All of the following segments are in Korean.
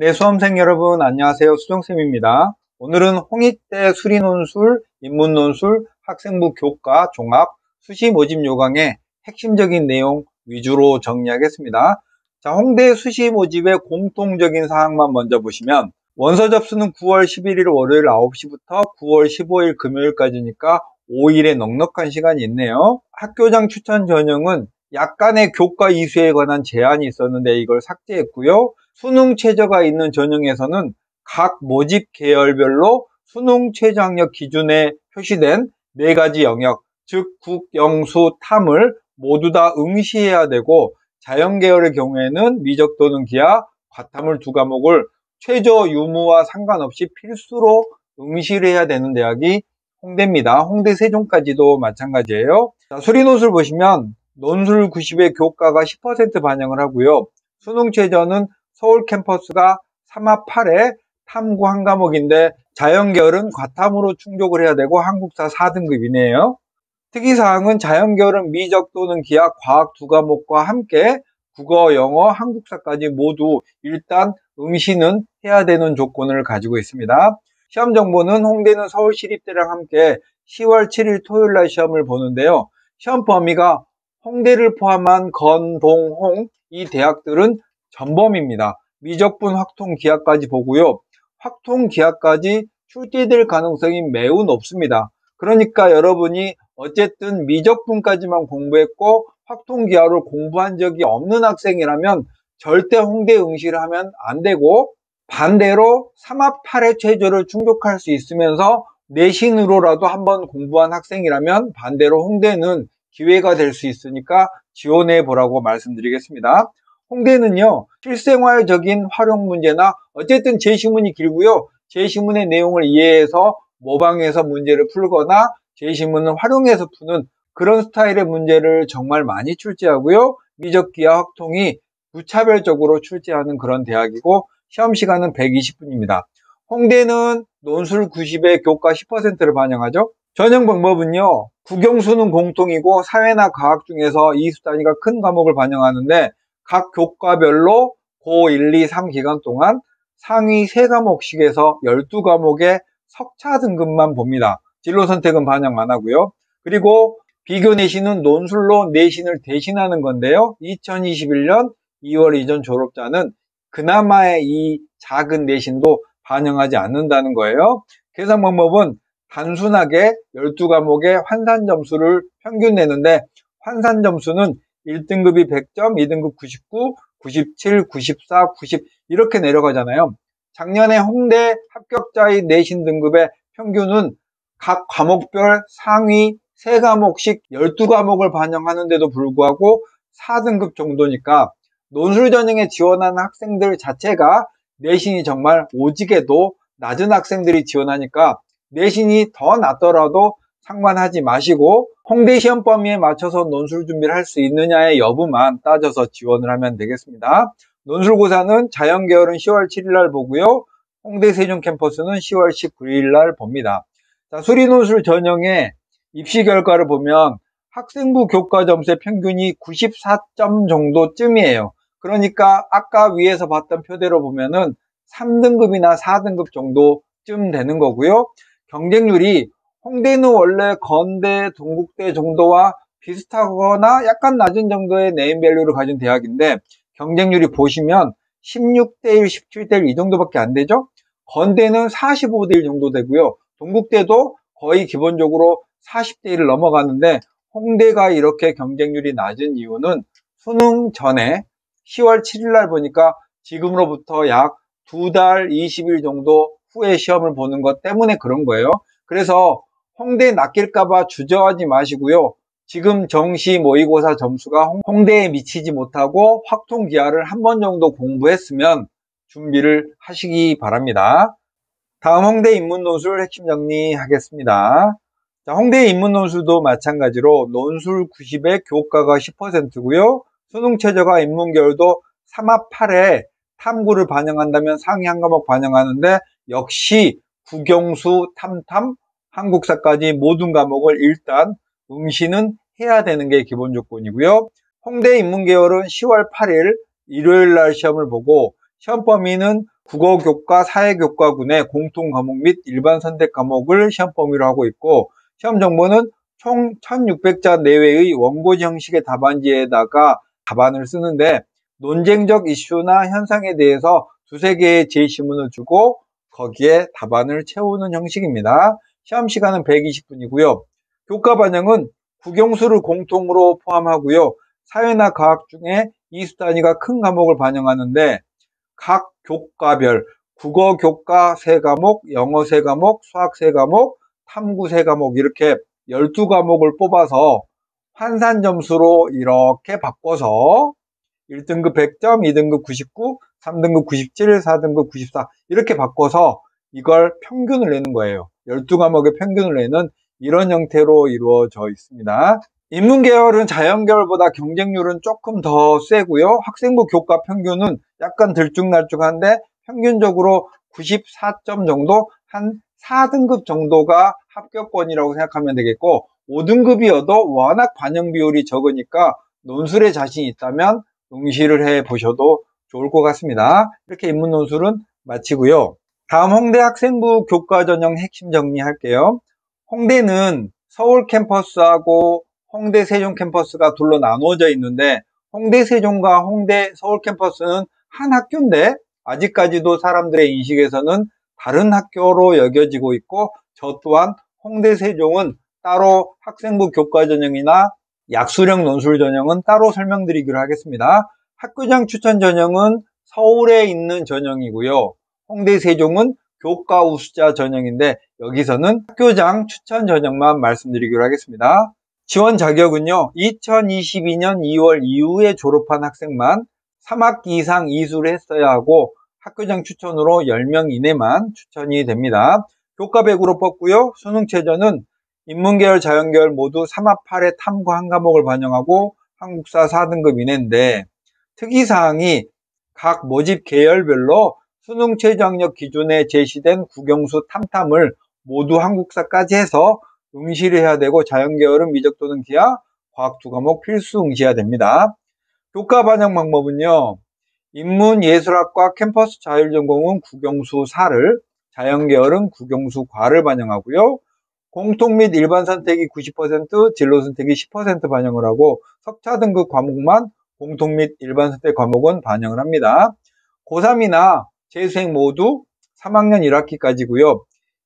네, 수험생 여러분 안녕하세요. 수정쌤입니다. 오늘은 홍익대 수리논술, 인문논술, 학생부 교과, 종합, 수시 모집 요강의 핵심적인 내용 위주로 정리하겠습니다. 자, 홍대 수시 모집의 공통적인 사항만 먼저 보시면 원서 접수는 9월 11일 월요일 9시부터 9월 15일 금요일까지니까 5일의 넉넉한 시간이 있네요. 학교장 추천 전형은 약간의 교과 이수에 관한 제한이 있었는데 이걸 삭제했고요. 수능 최저가 있는 전형에서는 각 모집 계열별로 수능 최저 학력 기준에 표시된 4가지 영역, 즉 국, 영, 수, 탐을 모두 다 응시해야 되고 자연계열의 경우에는 미적 또는 기하, 과탐을 2과목을 최저 유무와 상관없이 필수로 응시를 해야 되는 대학이 홍대입니다. 홍대 세종까지도 마찬가지예요. 자, 수리논술 보시면 논술 90의 교과가 10% 반영을 하고요. 수능 최저는 서울 캠퍼스가 3합 8에 탐구 1과목인데 자연계열은 과탐으로 충족을 해야 되고 한국사 4등급이네요. 특이사항은 자연계열은 미적 또는 기하, 과학 2과목과 함께 국어, 영어, 한국사까지 모두 일단 응시는 해야 되는 조건을 가지고 있습니다. 시험 정보는 홍대는 서울시립대랑 함께 10월 7일 토요일날 시험을 보는데요. 시험 범위가 홍대를 포함한 건, 동, 홍 이 대학들은 전범입니다. 미적분, 확통, 기하까지 보고요. 확통, 기하까지 출제될 가능성이 매우 높습니다. 그러니까 여러분이 어쨌든 미적분까지만 공부했고 확통, 기하를 공부한 적이 없는 학생이라면 절대 홍대 응시를 하면 안 되고, 반대로 3합 8의 최저를 충족할 수 있으면서 내신으로라도 한번 공부한 학생이라면 반대로 홍대는 기회가 될 수 있으니까 지원해 보라고 말씀드리겠습니다. 홍대는요, 실생활적인 활용 문제나 어쨌든 제시문이 길고요. 제시문의 내용을 이해해서 모방해서 문제를 풀거나 제시문을 활용해서 푸는 그런 스타일의 문제를 정말 많이 출제하고요. 미적, 기하, 확통이 무차별적으로 출제하는 그런 대학이고 시험 시간은 120분입니다. 홍대는 논술 90에 교과 10%를 반영하죠. 전형 방법은요, 국영수는 공통이고 사회나 과학 중에서 이수 단위가 큰 과목을 반영하는데 각 교과별로 고 1, 2, 3 기간 동안 상위 3과목씩에서 12과목의 석차 등급만 봅니다. 진로 선택은 반영 안 하고요. 그리고 비교 내신은 논술로 내신을 대신하는 건데요. 2021년 2월 이전 졸업자는 그나마의 이 작은 내신도 반영하지 않는다는 거예요. 계산 방법은 단순하게 12과목의 환산 점수를 평균 내는데 환산 점수는 1등급이 100점, 2등급 99, 97, 94, 90 이렇게 내려가잖아요. 작년에 홍대 합격자의 내신 등급의 평균은 각 과목별 상위 3과목씩 12과목을 반영하는데도 불구하고 4등급 정도니까 논술 전형에 지원하는 학생들 자체가 내신이 정말 오지게도 낮은 학생들이 지원하니까 내신이 더 낮더라도 상관하지 마시고 홍대 시험 범위에 맞춰서 논술 준비를 할 수 있느냐의 여부만 따져서 지원을 하면 되겠습니다. 논술고사는 자연계열은 10월 7일날 보고요. 홍대 세종 캠퍼스는 10월 19일날 봅니다. 자, 수리논술 전형의 입시 결과를 보면 학생부 교과 점수의 평균이 94점 정도쯤이에요. 그러니까 아까 위에서 봤던 표대로 보면은 3등급이나 4등급 정도쯤 되는 거고요. 경쟁률이 홍대는 원래 건대, 동국대 정도와 비슷하거나 약간 낮은 정도의 네임밸류를 가진 대학인데 경쟁률이 보시면 16대1, 17대1 이 정도밖에 안 되죠. 건대는 45대1 정도 되고요. 동국대도 거의 기본적으로 40대1을 넘어가는데 홍대가 이렇게 경쟁률이 낮은 이유는 수능 전에 10월 7일날 보니까 지금으로부터 약 2달 20일 정도 후에 시험을 보는 것 때문에 그런 거예요. 그래서 홍대 낚일까봐 주저하지 마시고요. 지금 정시 모의고사 점수가 홍대에 미치지 못하고 확통 기하를 한 번 정도 공부했으면 준비를 하시기 바랍니다. 다음 홍대 인문논술 핵심 정리하겠습니다. 자, 홍대 인문논술도 마찬가지로 논술 90에 교과가 10%고요. 수능 최저가 인문계열도 3합 8에 탐구를 반영한다면 상위 한 과목 반영하는데 역시 국영수, 탐탐, 한국사까지 모든 과목을 일단 응시는 해야 되는 게 기본 조건이고요. 홍대 인문계열은 10월 8일 일요일 날 시험을 보고 시험 범위는 국어교과, 사회교과군의 공통 과목 및 일반 선택 과목을 시험 범위로 하고 있고, 시험 정보는 총 1600자 내외의 원고지 형식의 답안지에다가 답안을 쓰는데, 논쟁적 이슈나 현상에 대해서 두세 개의 제시문을 주고 거기에 답안을 채우는 형식입니다. 시험 시간은 120분이고요. 교과 반영은 국영수를 공통으로 포함하고요. 사회나 과학 중에 이수 단위가 큰 과목을 반영하는데, 각 교과별 국어 교과 3과목, 영어 3과목, 수학 3과목, 탐구 3과목 이렇게 12과목을 뽑아서 환산 점수로 이렇게 바꿔서 1등급 100점, 2등급 99, 3등급 97, 4등급 94 이렇게 바꿔서 이걸 평균을 내는 거예요. 12과목의 평균을 내는 이런 형태로 이루어져 있습니다. 인문계열은 자연계열보다 경쟁률은 조금 더 세고요. 학생부 교과 평균은 약간 들쭉날쭉한데 평균적으로 94점 정도, 한 4등급 정도가 합격권이라고 생각하면 되겠고, 5등급이어도 워낙 반영 비율이 적으니까 논술에 자신 있다면 응시를 해 보셔도 좋을 것 같습니다. 이렇게 인문 논술은 마치고요. 다음 홍대 학생부 교과 전형 핵심 정리할게요. 홍대는 서울 캠퍼스하고 홍대 세종 캠퍼스가 둘로 나누어져 있는데, 홍대 세종과 홍대 서울 캠퍼스는 한 학교인데 아직까지도 사람들의 인식에서는 다른 학교로 여겨지고 있고, 저 또한 홍대 세종은 따로 학생부 교과 전형이나 약수령 논술 전형은 따로 설명드리기로 하겠습니다. 학교장 추천 전형은 서울에 있는 전형이고요. 홍대 세종은 교과 우수자 전형인데 여기서는 학교장 추천 전형만 말씀드리기로 하겠습니다. 지원 자격은요, 2022년 2월 이후에 졸업한 학생만 3학기 이상 이수를 했어야 하고, 학교장 추천으로 10명 이내만 추천이 됩니다. 교과 100으로 뽑고요. 수능 최저는 인문계열, 자연계열 모두 3합 8의 탐구 한 과목을 반영하고 한국사 4등급 이내인데, 특이사항이 각 모집 계열별로 수능 최저 학력 기준에 제시된 국영수 탐탐을 모두 한국사까지 해서 응시를 해야 되고, 자연계열은 미적 또는 기하, 과학 2과목 필수 응시해야 됩니다. 교과 반영 방법은요, 인문예술학과 캠퍼스 자율전공은 국영수 4를, 자연계열은 국영수 과를 반영하고요. 공통 및 일반 선택이 90%, 진로 선택이 10% 반영을 하고, 석차 등급 과목만 공통 및 일반 선택 과목은 반영을 합니다. 고3이나 재수생 모두 3학년 1학기까지고요.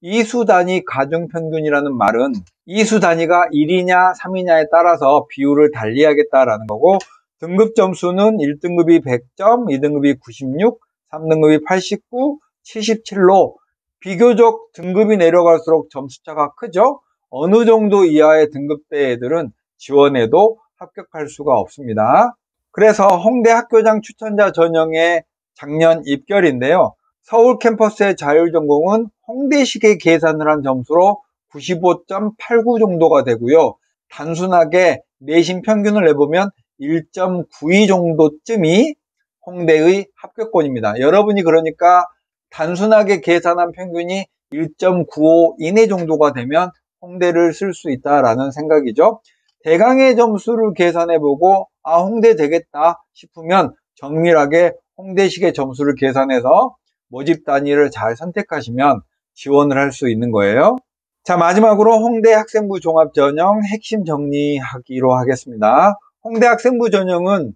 이수 단위 가중평균이라는 말은 이수 단위가 1이냐 3이냐에 따라서 비율을 달리하겠다라는 거고, 등급 점수는 1등급이 100점, 2등급이 96, 3등급이 89, 77로 비교적 등급이 내려갈수록 점수차가 크죠. 어느 정도 이하의 등급대 애들은 지원해도 합격할 수가 없습니다. 그래서 홍대 학교장 추천자 전형의 작년 입결인데요. 서울 캠퍼스의 자율전공은 홍대식의 계산을 한 점수로 95.89 정도가 되고요. 단순하게 내신 평균을 내보면 1.92 정도쯤이 홍대의 합격권입니다. 여러분이 그러니까 단순하게 계산한 평균이 1.95 이내 정도가 되면 홍대를 쓸 수 있다라는 생각이죠. 대강의 점수를 계산해보고 홍대 되겠다 싶으면 정밀하게 홍대식의 점수를 계산해서 모집 단위를 잘 선택하시면 지원을 할 수 있는 거예요. 자, 마지막으로 홍대 학생부 종합전형 핵심 정리하기로 하겠습니다. 홍대 학생부 전형은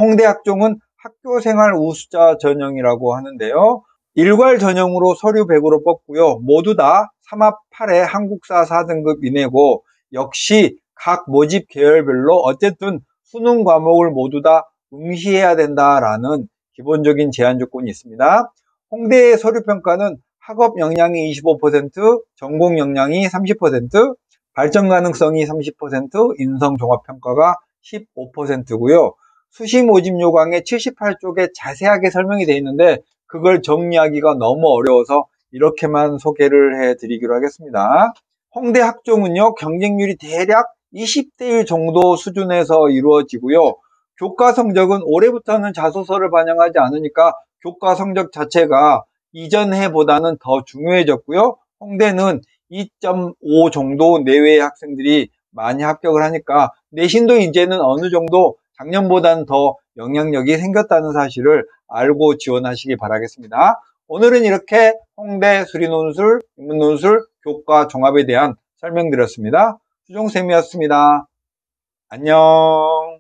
홍대 학종은 학교생활 우수자 전형이라고 하는데요. 일괄 전형으로 서류 100으로 뽑고요. 모두 다 3합 8의 한국사 4등급 이내고, 역시 각 모집 계열별로 어쨌든 수능 과목을 모두 다 응시해야 된다라는 기본적인 제한 조건이 있습니다. 홍대의 서류 평가는 학업 역량이 25%, 전공 역량이 30%, 발전 가능성이 30%, 인성 종합 평가가 15%고요. 수시 모집 요강의 78쪽에 자세하게 설명이 되어 있는데 그걸 정리하기가 너무 어려워서 이렇게만 소개를 해드리기로 하겠습니다. 홍대 학종은요, 경쟁률이 대략 20대 1 정도 수준에서 이루어지고요. 교과 성적은 올해부터는 자소서를 반영하지 않으니까 교과 성적 자체가 이전 해보다는 더 중요해졌고요. 홍대는 2.5 정도 내외의 학생들이 많이 합격을 하니까 내신도 이제는 어느 정도 작년보다는 더 영향력이 생겼다는 사실을 알고 지원하시기 바라겠습니다. 오늘은 이렇게 홍대 수리논술, 인문논술, 교과 종합에 대한 설명드렸습니다. 수종쌤이었습니다. 안녕.